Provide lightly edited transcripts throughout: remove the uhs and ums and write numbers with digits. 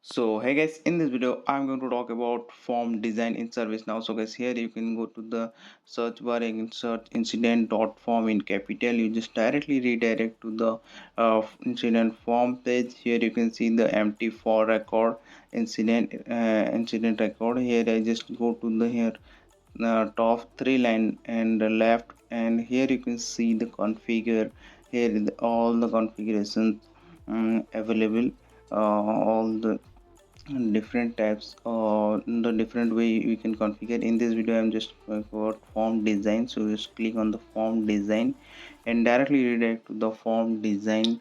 So hey guys, in this video I'm going to talk about form design in ServiceNow. So guys, here you can go to the search bar and search incident.form in capital. You just directly redirect to the incident form page. Here you can see the empty for record incident record. Here I just go to the top three line and the left, and here you can see the configure. Here is all the configurations available, all the different types or the different way you can configure. In this video I'm just going for form design, so just click on the form design and directly redirect to the form design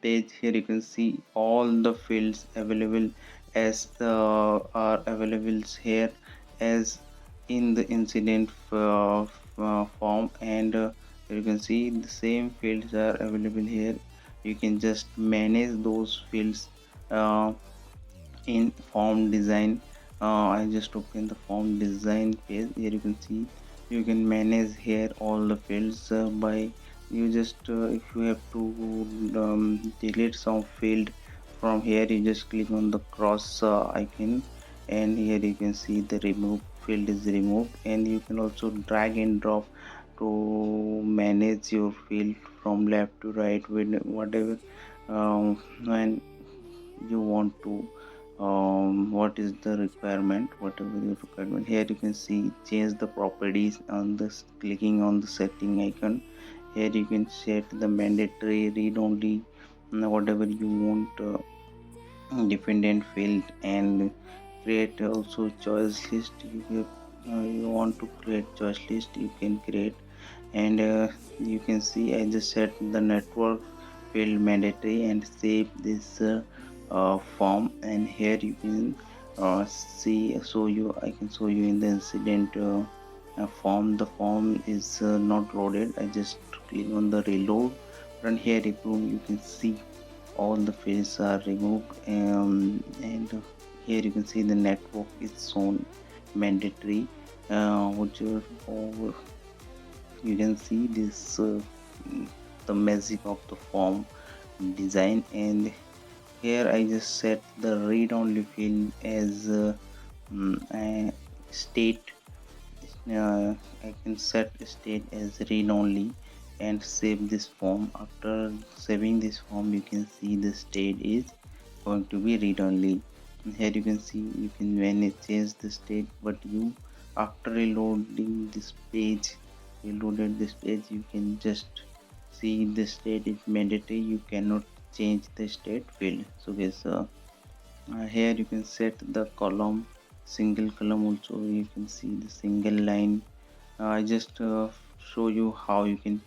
page. Here you can see all the fields available as are available here as in the incident form, and you can see the same fields are available here. You can just manage those fields uh, in form design. I just open the form design page. Here you can see you can manage here all the fields by you just if you have to delete some field from here, you just click on the cross icon, and here you can see the remove field is removed, and you can also drag and drop to manage your field from left to right with whatever when you want to what is the requirement, whatever your requirement. Here you can see change the properties on this clicking on the setting icon. Here you can set the mandatory read only, whatever you want, dependent field, and create also choice list. You want to create choice list, you can create. And you can see I just set the network field mandatory and save this form. And here you can see show you I can show you in the incident form. The form is not loaded. I just click on the reload and here you can see all the fields are removed, and here you can see the network is shown mandatory, which you can see this the magic of the form design. And here I just set the read only field as a state. I can set state as read only and save this form. After saving this form, you can see the state is going to be read only. Here you can see you can manage change the state, but you after reloading this page, reloaded this page, you can just see the state is mandatory. You cannot change the state field. So guys, here you can set the column single column. Also you can see the single line. I just show you how you can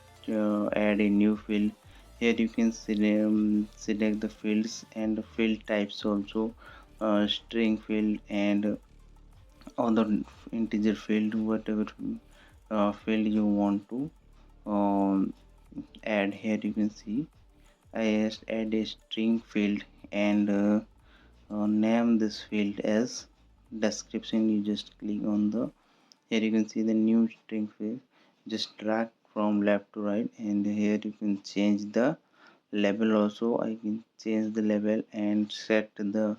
add a new field. Here you can select the fields and the field types also, string field and other integer field, whatever field you want to um, add. Here you can see I just add a string field and name this field as description. You just click on the here you can see the new string field. Just drag from left to right, and here you can change the label also. I can change the label and set the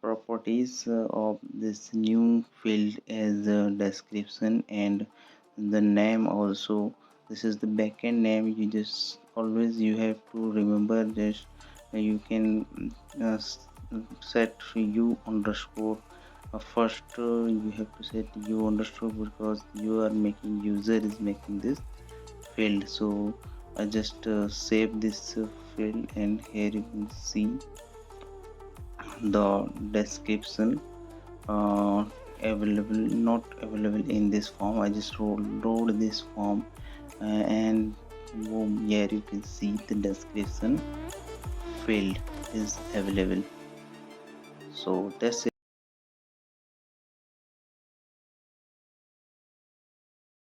properties of this new field as a description, and the name also. This is the backend name. You just always you have to remember this. You can uh, set u underscore. First you have to set u underscore because you are making user is making this field. So I just save this field, and here you can see the description uh, available not available in this form. I just load this form, and boom, here you can see the description field is available. So that's it.